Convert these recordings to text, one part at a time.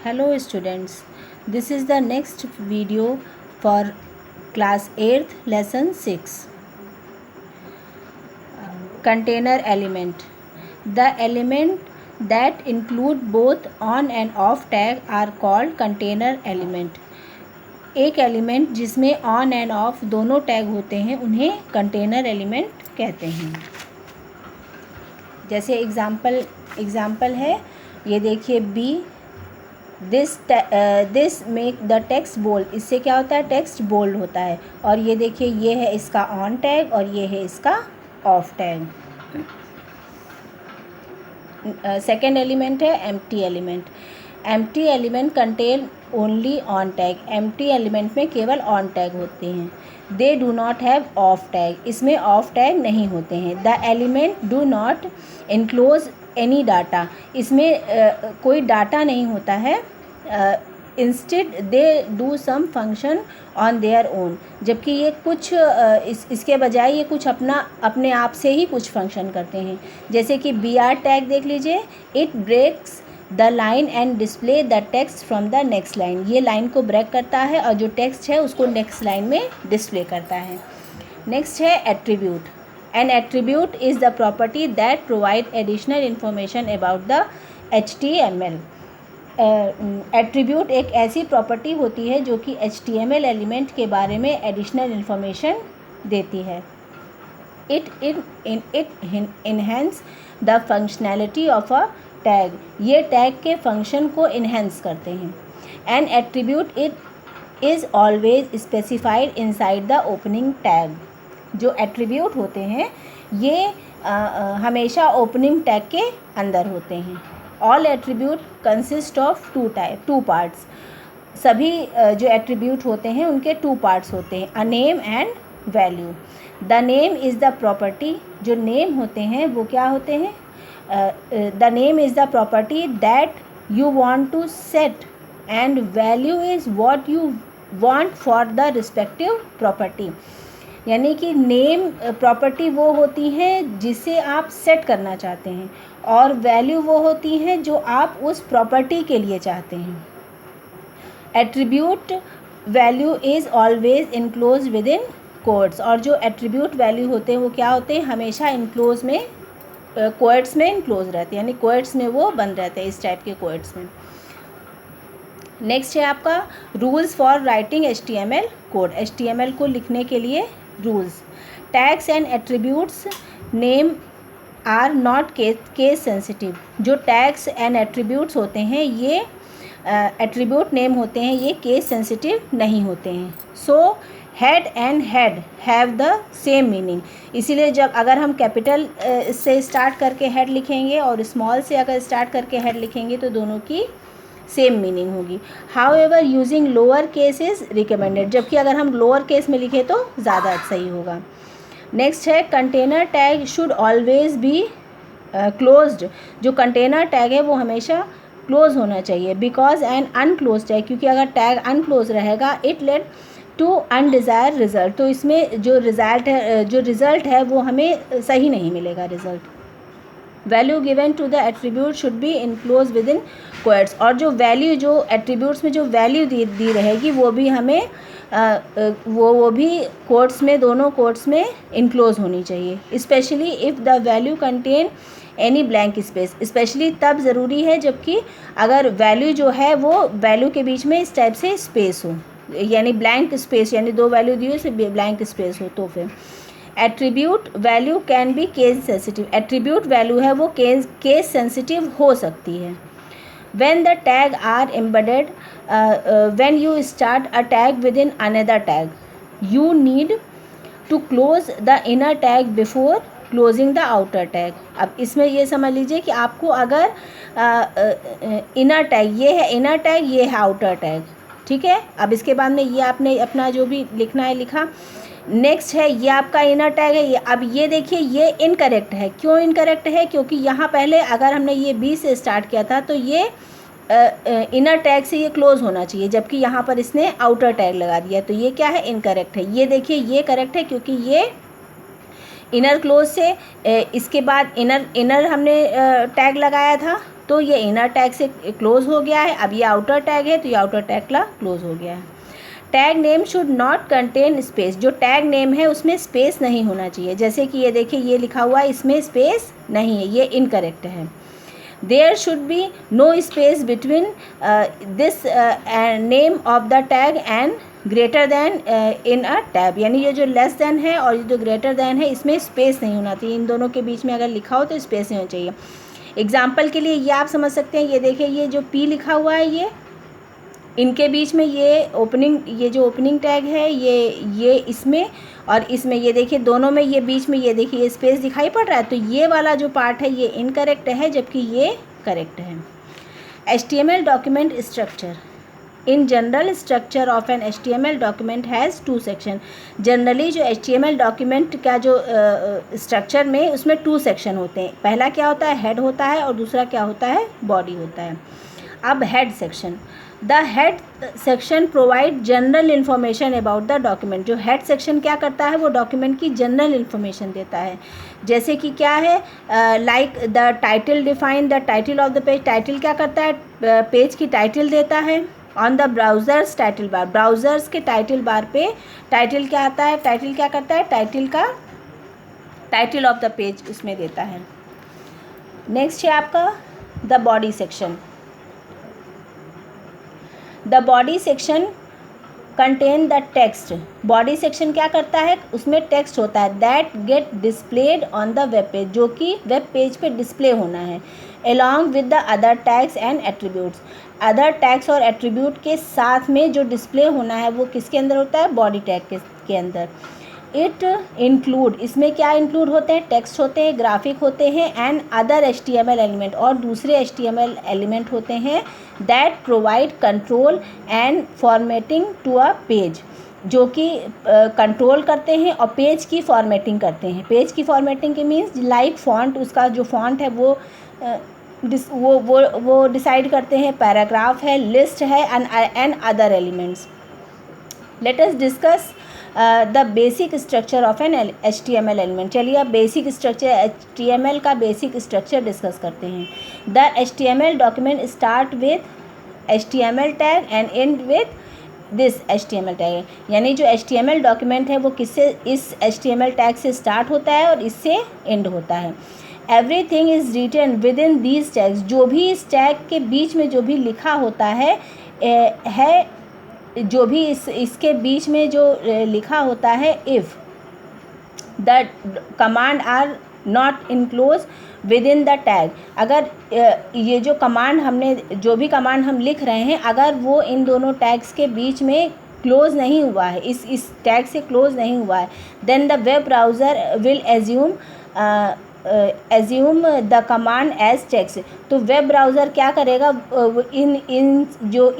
Hello students, this is the next video for class 8th lesson 6. Container element. The element that include both on and off tag are called container element. एक element जिसमें on end of दोनों tag होते हैं उन्हें container element कहते हैं. जैसे example है, ये देखिए B, this make the text bold. इससे क्या होता है, टेक्स्ट बोल्ड होता है. और ये देखिए ये है इसका ऑन टैग और ये है इसका ऑफ टैग. सेकेंड एलिमेंट है empty element. Empty element contain only on tag. Empty element में केवल ऑन टैग होते हैं. They do not have off tag. इसमें ऑफ टैग नहीं होते हैं. The element do not enclose any data. इसमें कोई डाटा नहीं होता है. Instead they do some function on their own. जबकि ये कुछ इसके बजाय ये कुछ अपने आप से ही कुछ फंक्शन करते हैं. जैसे कि बी आर टैग देख लीजिए. It breaks the line and display the text from the next line. ये लाइन को ब्रेक करता है और जो टेक्स्ट है उसको नेक्स्ट लाइन में डिस्प्ले करता है. नेक्स्ट है attribute. N attribute is the property that provide additional information about the HTML. Attribute एक ऐसी प्रॉपर्टी होती है जो कि HTML एलिमेंट के बारे में एडिशनल इंफॉर्मेशन देती है. It enhance the functionality of a tag. ये टैग के फंक्शन को इन्हेंस करते हैं. N attribute it is always specified inside the opening tag. जो एट्रीब्यूट होते हैं ये हमेशा ओपनिंग टैग के अंदर होते हैं. All attribute consist of two parts. सभी जो एट्रीब्यूट होते हैं उनके 2 पार्ट्स होते हैं, a name and value. The name is the property. जो नेम होते हैं वो क्या होते हैं, the name is the property that you want to set and value is what you want for the respective property. यानी कि नेम प्रॉपर्टी वो होती हैं जिसे आप सेट करना चाहते हैं और वैल्यू वो होती हैं जो आप उस प्रॉपर्टी के लिए चाहते हैं. Attribute value is always enclose within quotes. और जो एट्रीब्यूट वैल्यू होते हैं वो क्या होते हैं, हमेशा इनक्लोज में कोट्स में इनक्लोज रहते हैं, यानी कोट्स में वो बंद रहते हैं, इस टाइप के कोट्स में. नेक्स्ट है आपका rules for writing HTML code. HTML को लिखने के लिए rules. Tags and attributes name are not case sensitive. जो टैग्स एंड एट्रीब्यूट्स होते हैं ये एट्रीब्यूट नेम होते हैं, ये केस सेंसिटिव नहीं होते हैं. So head and head have the same meaning. इसीलिए जब अगर हम कैपिटल से स्टार्ट करके हेड लिखेंगे और स्मॉल से अगर स्टार्ट करके हेड लिखेंगे तो दोनों की सेम मीनिंग होगी. However using lower case is recommended. जबकि अगर हम लोअर केस में लिखें तो ज़्यादा सही होगा. नेक्स्ट है container tag should always be closed. जो कंटेनर टैग है वो हमेशा क्लोज होना चाहिए. बिकॉज एन अनक्लोज टैग, क्योंकि अगर टैग अनक्लोज रहेगा इट लेड टू अनडिज़ायर रिजल्ट. तो इसमें जो रिज़ल्ट है वो हमें सही नहीं मिलेगा result. Value given to the attribute should be enclose within quotes. और जो वैल्यू जो एट्रीब्यूट्स में जो वैल्यू दी रहेगी वो भी हमें वो भी कोट्स में, दोनों कोट्स में इनक्लोज होनी चाहिए. Specially if the value contain any blank space. Specially तब ज़रूरी है जबकि अगर वैल्यू जो है वो वैल्यू के बीच में इस टाइप से स्पेस हो, यानी ब्लैंक स्पेस, यानी 2 वैल्यू दी हो से ब्लैंक स्पेस हो तो फिर. Attribute value can be case sensitive. Attribute value है वो केस सेंसिटिव हो सकती है. When the tag are embedded, when you start a tag within another tag you need to close the inner tag before closing the outer tag. अब इसमें ये समझ लीजिए कि आपको अगर इनर टैग ये है, इनर टैग ये है आउटर टैग, ठीक है. अब इसके बाद में ये आपने अपना जो भी लिखना है लिखा. नेक्स्ट है ये आपका इनर टैग है. ये अब ये देखिए ये इनकरेक्ट है. क्यों इनकरेक्ट है, क्योंकि यहाँ पहले अगर हमने ये बी से स्टार्ट किया था तो ये इनर टैग से ये क्लोज होना चाहिए, जबकि यहाँ पर इसने आउटर टैग लगा दिया. तो ये क्या है, इनकरेक्ट है. ये देखिए ये करेक्ट है क्योंकि ये इनर क्लोज से इसके बाद इनर हमने टैग लगाया था तो ये इनर टैग से क्लोज हो गया है। अब ये आउटर टैग है तो ये आउटर टैग का क्लोज हो गया है। Tag name should not contain space, जो टैग नेम है उसमें स्पेस नहीं होना चाहिए। जैसे कि ये देखिए ये लिखा हुआ है, इसमें स्पेस नहीं है, ये इनकरेक्ट है। There should be no space between this name of the tag and greater than in a tab, यानी ये जो लेस दैन है और ये जो ग्रेटर दैन है इसमें स्पेस नहीं होना चाहिए। इन दोनों के बीच में अगर लिखा हो तो स्पेस नहीं होना चाहिए। एग्जाम्पल के लिए ये आप समझ सकते हैं, ये देखिए ये जो पी लिखा हुआ है, ये इनके बीच में ये ओपनिंग, ये जो ओपनिंग टैग है ये इसमें और इसमें, ये देखिए दोनों में ये बीच में ये देखिए ये स्पेस दिखाई पड़ रहा है, तो ये वाला जो पार्ट है ये इनकरेक्ट है जबकि ये करेक्ट है। HTML document structure. In general structure of an HTML document has 2 section. Generally जो HTML डॉक्यूमेंट का जो स्ट्रक्चर में उसमें 2 सेक्शन होते हैं। पहला क्या होता है, हेड होता है, और दूसरा क्या होता है, बॉडी होता है। अब head section, the head section provide general information about the document. जो हेड सेक्शन क्या करता है, वो डॉक्यूमेंट की जनरल इन्फॉर्मेशन देता है। जैसे कि क्या है, like the title define the title of the page. Title क्या करता है, पेज की टाइटल देता है। On the browsers title bar, browsers के टाइटल बार पे टाइटल क्या आता है, टाइटल क्या करता है, टाइटल का टाइटल ऑफ द पेज उसमें देता है। नेक्स्ट है आपका the body section. The body section contain the text. Body section क्या करता है, उसमें टेक्स्ट होता है that get displayed on the web page, जो कि वेब पेज पे डिस्प्ले होना है, along with the other tags and attributes। Other tags और एट्रीब्यूट के साथ में जो डिस्प्ले होना है वो किसके अंदर होता है, बॉडी टैग के अंदर। इट इंक्लूड, इसमें क्या इंक्लूड होते हैं, टेक्स्ट होते हैं, ग्राफिक होते हैं, एंड अदर HTML एलिमेंट, और दूसरे HTML एलिमेंट होते हैं that provide control and formatting to a page, जो कि कंट्रोल करते हैं और पेज की फॉर्मेटिंग करते हैं। पेज की फॉर्मेटिंग के मीन्स लाइक फॉन्ट, उसका जो फॉन्ट है वो डिसाइड करते हैं, पैराग्राफ है, लिस्ट है, and other elements. Let us discuss the basic structure of an HTML element. चलिए अब बेसिक स्ट्रक्चर, HTML का बेसिक स्ट्रक्चर डिस्कस करते हैं। The HTML document start with HTML tag and end with this HTML tag, यानी जो HTML document है वो किससे, इस HTML टैग से स्टार्ट होता है और इससे एंड होता है। Everything is written within these tags, जो भी इस टैग के बीच में जो भी लिखा होता है जो भी इसके बीच में जो लिखा होता है, if the command are not enclose within the tag, अगर ये जो कमांड हमने, जो भी कमांड हम लिख रहे हैं, अगर वो इन दोनों टैग्स के बीच में क्लोज नहीं हुआ है, इस टैग से क्लोज नहीं हुआ है, then the web browser will assume the command as text. तो वेब ब्राउज़र क्या करेगा, इन जो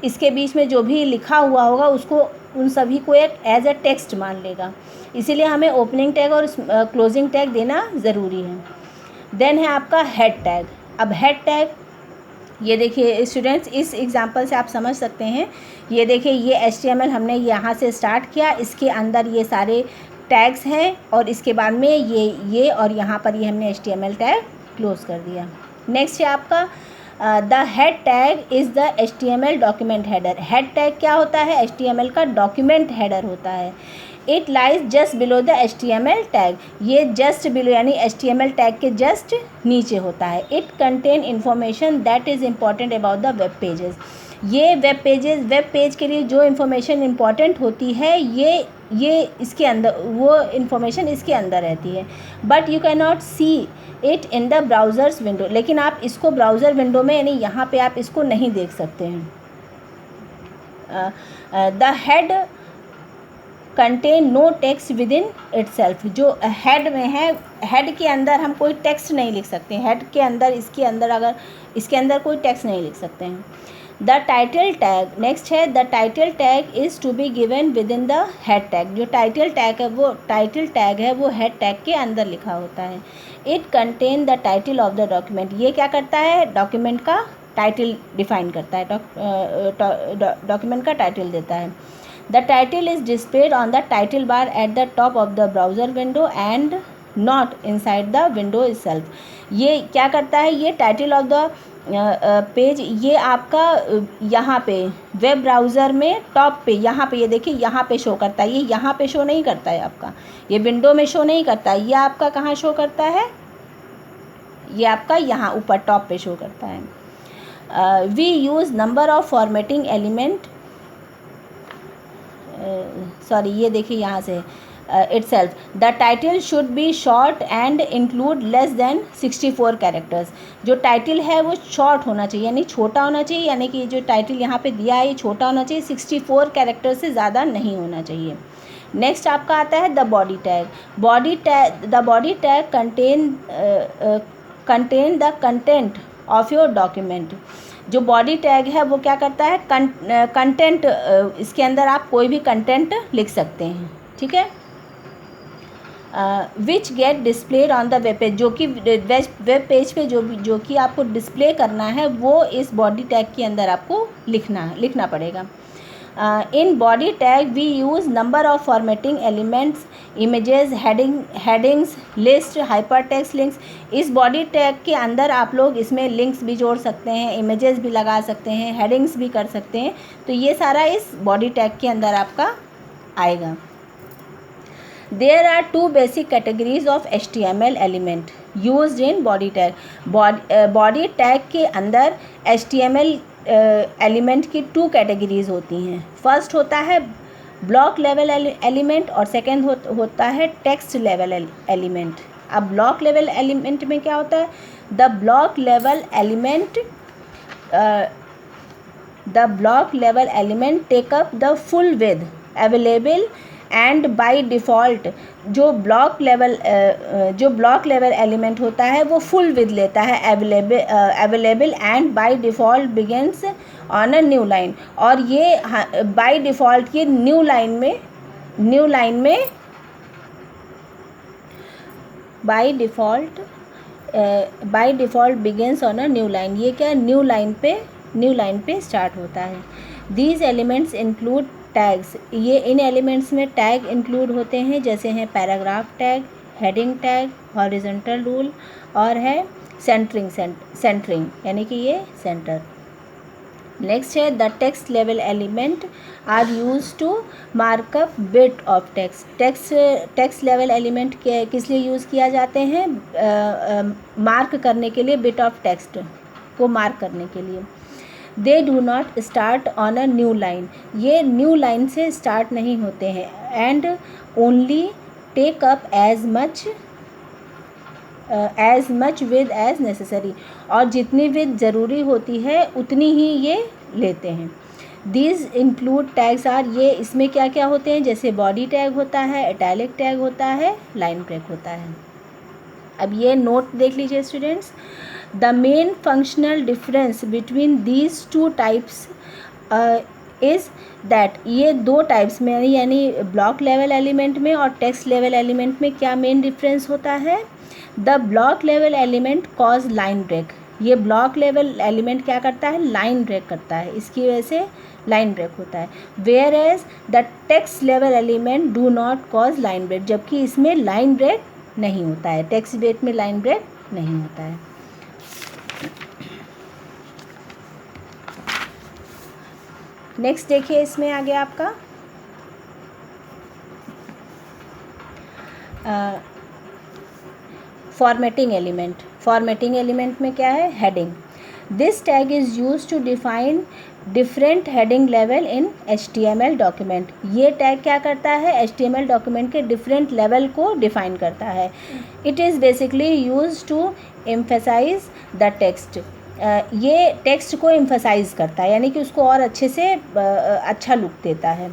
इसके बीच में जो भी लिखा हुआ होगा उसको, उन सभी को एक एज अ टेक्स्ट मान लेगा। इसीलिए हमें ओपनिंग टैग और क्लोजिंग टैग देना ज़रूरी है। देन है आपका हेड टैग। अब हेड टैग, ये देखिए स्टूडेंट्स, इस एग्जांपल से आप समझ सकते हैं। ये देखिए ये HTML हमने यहाँ से स्टार्ट किया, इसके अंदर ये सारे टैग्स हैं और इसके बाद में ये और यहाँ पर ये हमने HTML टैग क्लोज कर दिया। नेक्स्ट है आपका the head tag is the HTML document header. Head tag क्या होता है, HTML का डॉक्यूमेंट हेडर होता है। It lies just below the HTML tag, ये जस्ट बिलो यानी HTML टैग के जस्ट नीचे होता है। It contain information that is important about the web pages. ये वेब पेज के लिए जो इन्फॉर्मेशन इम्पॉर्टेंट होती है ये इसके अंदर, वो इन्फॉर्मेशन इसके अंदर रहती है। But you can not see it in the browsers window, लेकिन आप इसको ब्राउज़र विंडो में, यानी यहाँ पे आप इसको नहीं देख सकते हैं। The head contain no text within itself, जो हेड में है, हेड के अंदर हम कोई टेक्स्ट नहीं लिख सकते। हेड के अंदर, इसके अंदर, अगर इसके अंदर कोई टेक्स्ट नहीं लिख सकते हैं। द टाइटल टैग, नेक्स्ट है the title tag is to be given within the head tag. जो टाइटल टैग है, वो टाइटल टैग है, वो हेड टैग के अंदर लिखा होता है। It contain the title of the document, ये क्या करता है, डॉक्यूमेंट का टाइटल डिफाइन करता है, डॉक्यूमेंट का टाइटल देता है। The title is displayed on the title bar at the top of the browser window and not inside the window itself. ये क्या करता है, ये टाइटल ऑफ द पेज, ये आपका यहाँ पे वेब ब्राउज़र में टॉप पे यहाँ पे ये देखिए यहाँ पे शो करता है, ये यहाँ पे शो नहीं करता है आपका, ये विंडो में शो नहीं करता है, ये आपका कहाँ शो करता है, ये आपका यहाँ ऊपर टॉप पे शो करता है। We use number of formatting element, sorry ये देखिए यहाँ से itself, the title should be short and include less than 64 characters. जो टाइटल है वो शॉर्ट होना चाहिए, यानी छोटा होना चाहिए, यानी कि जो टाइटल यहाँ पे दिया है ये छोटा होना चाहिए, 64 कैरेक्टर से ज़्यादा नहीं होना चाहिए। नेक्स्ट आपका आता है the body tag. The body tag contain the content of your document. जो बॉडी टैग है वो क्या करता है, कंटेंट, इसके अंदर आप कोई भी कंटेंट लिख सकते हैं, ठीक है। Which get displayed on the web page, जो कि वेब पेज पे जो कि आपको डिस्प्ले करना है वो इस बॉडी टैग के अंदर आपको लिखना पड़ेगा। In body tag we use number of formatting elements, images, headings, list, hypertext links. इस बॉडी टैग के अंदर आप लोग इसमें लिंक्स भी जोड़ सकते हैं, इमेजेस भी लगा सकते हैं, हेडिंग्स भी कर सकते हैं, तो ये सारा इस बॉडी टैग के अंदर आपका आएगा। There are two basic categories of HTML element used in body tag. Body tag के अंदर HTML एलिमेंट की 2 कैटेगरीज होती हैं। फर्स्ट होता है ब्लॉक लेवल एलिमेंट और सेकेंड होता है टेक्स्ट लेवल एलिमेंट। अब ब्लॉक लेवल एलिमेंट में क्या होता है, the block level element take up the full width available and by default जो ब्लॉक लेवल एलिमेंट होता है वो फुल विड्थ लेता है, available and by default begins on a new line. और ये बाय डिफ़ॉल्ट ये न्यू लाइन में by default begins on a new line, ये क्या न्यू लाइन पे स्टार्ट होता है। दीज एलिमेंट्स इंक्लूड टैग्स, ये इन एलिमेंट्स में टैग इंक्लूड होते हैं, जैसे हैं paragraph tag, heading tag, horizontal rule और है सेंटरिंग यानी कि ये सेंटर। नेक्स्ट है the text level element are use to markup bit of text level element किस लिए यूज़ किया जाते हैं, मार्क करने के लिए, बिट ऑफ टेक्स्ट को मार्क करने के लिए। They do not start on a new line, ये न्यू लाइन से स्टार्ट नहीं होते हैं। And only take up as much width as necessary, और जितनी विद ज़रूरी होती है उतनी ही ये लेते हैं। दीज इंक्लूड टैग्स आर, ये इसमें क्या क्या होते हैं, जैसे बॉडी टैग होता है, इटैलिक टैग होता है, लाइन ब्रेक होता है। अब ये नोट देख लीजिए students. The main functional difference between these 2 types is that, ये 2 टाइप्स में यानी ब्लॉक लेवल एलिमेंट में और टेक्स्ट लेवल एलिमेंट में क्या मेन डिफरेंस होता है। The block level element cause line break, ये ब्लॉक लेवल एलिमेंट क्या करता है, लाइन ब्रेक करता है, इसकी वजह से लाइन ब्रेक होता है। Whereas the text level element do not cause line break, जबकि इसमें लाइन ब्रेक नहीं होता है, टेक्स्ट बेट में लाइन ब्रेक नहीं होता है। नेक्स्ट देखिए इसमें आगे आपका फॉर्मेटिंग एलिमेंट में क्या है, heading. This tag is use to define different heading level in HTML document. ये टैग क्या करता है, HTML डॉक्यूमेंट के डिफरेंट लेवल को डिफाइन करता है। It is basically use to emphasize the text, ये टेक्स्ट को एम्फसाइज करता है, यानी कि उसको और अच्छे से अच्छा लुक देता है।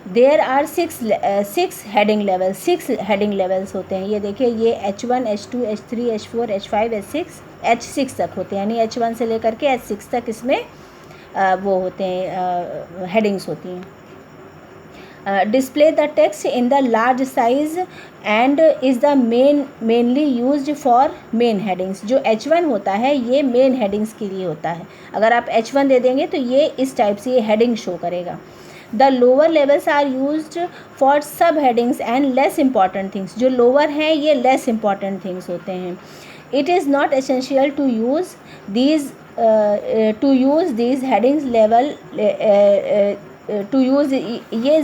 देयर आर 6 हेडिंग लेवल्स होते हैं। ये देखिए, ये H1, H2, H3, H4, H5, H6 तक होते हैं, यानी H1 से लेकर के H6 तक इसमें वो होते हैं, हेडिंग्स होती हैं। Display the text in the large size and is the mainly used for main headings. जो H1 होता है ये मेन हेडिंग्स के लिए होता है। अगर आप H1 दे देंगे तो ये इस टाइप से ये हेडिंग शो करेगा। The lower levels are used for sub headings and less important things. जो लोअर हैं ये लेस इंपॉर्टेंट थिंग्स होते हैं। It is not essential to use these headings level to use ये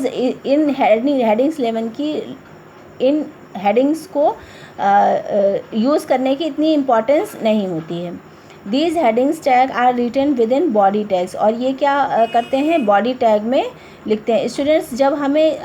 इन headings लेवल की इन headings को use करने की इतनी इम्पोर्टेंस नहीं होती है। These headings tag are written within body tags, और ये क्या करते हैं, बॉडी टैग में लिखते हैं। स्टूडेंट्स, जब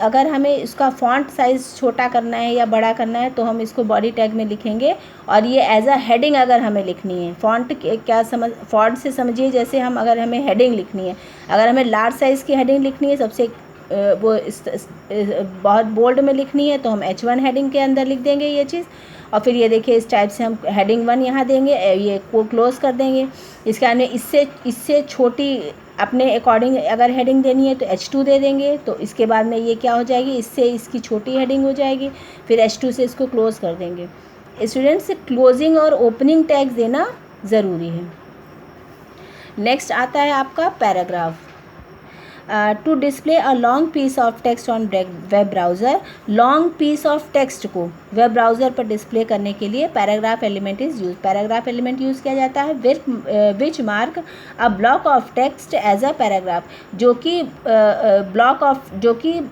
अगर हमें इसका फॉन्ट साइज़ छोटा करना है या बड़ा करना है तो हम इसको बॉडी टैग में लिखेंगे, और ये एज अ हेडिंग अगर हमें लिखनी है, फॉन्ट से समझिए, जैसे अगर हमें हेडिंग लिखनी है, अगर हमें लार्ज साइज़ की हेडिंग लिखनी है, सबसे बहुत बोल्ड में लिखनी है, तो हम H1 हेडिंग के अंदर लिख देंगे ये चीज़, और फिर ये देखिए इस टाइप से हम हेडिंग 1 यहाँ देंगे, ये को क्लोज़ कर देंगे। इसके आने इससे छोटी अपने अकॉर्डिंग अगर हेडिंग देनी है तो H2 दे देंगे, तो इसके बाद में ये क्या हो जाएगी, इससे इसकी छोटी हेडिंग हो जाएगी, फिर H2 से इसको क्लोज़ कर देंगे। स्टूडेंट्स, क्लोजिंग और ओपनिंग टैग्स देना ज़रूरी है। नेक्स्ट आता है आपका paragraph. To display a long piece of text on web browser, long piece of text को वेब ब्राउज़र पर डिस्प्ले करने के लिए paragraph element is use. Paragraph element use किया जाता है which mark a block of text as a paragraph, जो कि ब्लॉक ऑफ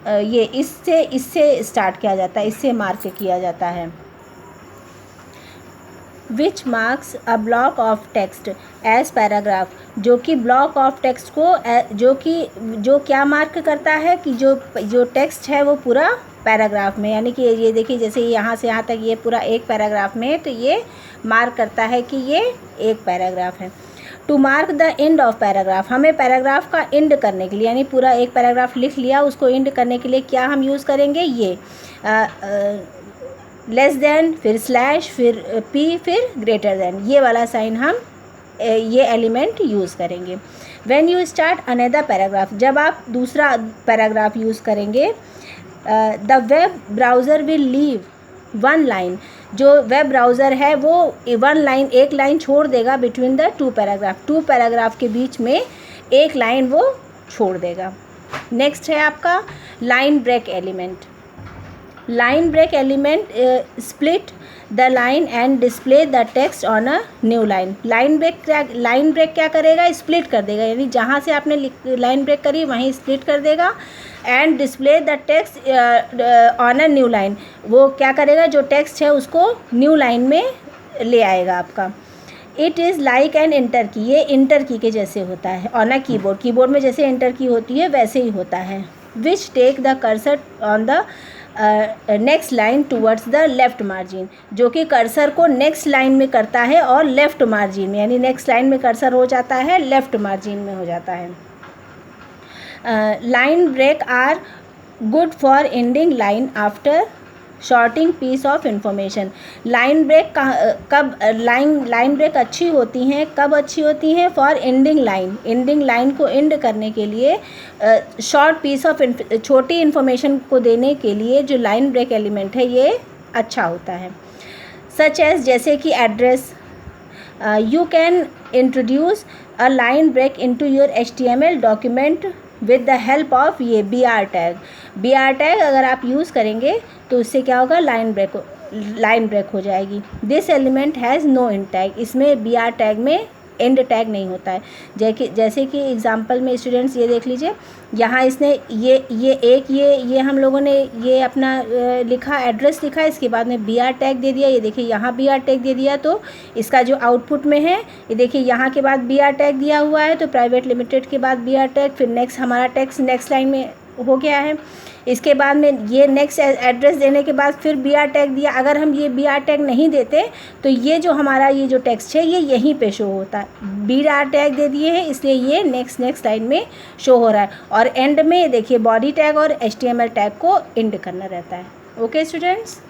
ये इससे स्टार्ट किया जाता है, इससे मार्क किया जाता है। Which marks a block of text as paragraph, जो कि ब्लॉक ऑफ टेक्स्ट को जो क्या मार्क करता है कि जो टेक्स्ट है वो पूरा पैराग्राफ में, यानी कि ये देखिए जैसे यहाँ से यहाँ तक ये पूरा एक पैराग्राफ में है, तो ये मार्क करता है कि ये एक पैराग्राफ है। To mark the end of paragraph, हमें पैराग्राफ का एंड करने के लिए, यानी पूरा एक पैराग्राफ लिख लिया, उसको एंड करने के लिए क्या हम यूज़ करेंगे, ये लेस देन, फिर स्लैश, फिर पी, फिर ग्रेटर देन, ये वाला साइन हम ये एलिमेंट यूज़ करेंगे। When you start another paragraph, जब आप दूसरा पैराग्राफ यूज़ करेंगे, the web browser will leave one line, जो वेब ब्राउज़र है वो एक लाइन छोड़ देगा बिटवीन द टू पैराग्राफ के बीच में एक लाइन वो छोड़ देगा। नेक्स्ट है आपका line break element. Line break element split the line and display the text on a new line. Line break क्या करेगा, स्प्लिट कर देगा, यानी जहाँ से आपने लाइन ब्रेक करी वहीं स्प्लिट कर देगा, and display the text on a new line, वो क्या करेगा, जो टेक्स्ट है उसको न्यू लाइन में ले आएगा आपका। It is like an inter की, ये इंटर की के जैसे होता है ऑन अ कीबोर्ड में जैसे इंटर की होती है वैसे ही होता है। Which take the cursor on the next line towards the left margin, जो कि कर्सर को नेक्स्ट लाइन में करता है और लेफ़्ट मार्जिन में, यानी नेक्स्ट लाइन में कर्सर हो जाता है, लेफ़्ट मार्जिन में हो जाता है। Line break are good for ending line after shorting piece of information. Line break अच्छी होती हैं, कब अच्छी होती हैं, फॉर एंडिंग लाइन को एंड करने के लिए, शॉर्ट पीस ऑफ छोटी इन्फॉर्मेशन को देने के लिए जो लाइन ब्रेक एलिमेंट है ये अच्छा होता है। सच एज, जैसे कि address, you can introduce a line break into your HTML document with the help of ये BR टैग अगर आप यूज़ करेंगे तो उससे क्या होगा, लाइन ब्रेक हो जाएगी। This element has no end tag, इसमें BR टैग में एंड टैग नहीं होता है। जैसे कि एग्जांपल में स्टूडेंट्स ये देख लीजिए, यहाँ इसने ये हम लोगों ने ये अपना लिखा, एड्रेस लिखा, इसके बाद में BR टैग दे दिया, ये देखिए यहाँ BR टैग दे दिया, तो इसका जो आउटपुट में है ये देखिए यहाँ के बाद BR टैग दिया हुआ है, तो प्राइवेट लिमिटेड के बाद BR टैग, फिर नेक्स्ट हमारा टेक्स्ट नेक्स्ट लाइन में हो गया है। इसके बाद में ये नेक्स्ट एड्रेस देने के बाद फिर BR टैग दिया। अगर हम ये BR टैग नहीं देते तो ये जो हमारा ये जो टेक्स्ट है ये यहीं पे शो होता है। BR टैग दे दिए हैं इसलिए ये नेक्स्ट लाइन में शो हो रहा है, और एंड में देखिए बॉडी टैग और HTML टैग को एंड करना रहता है। Okay students.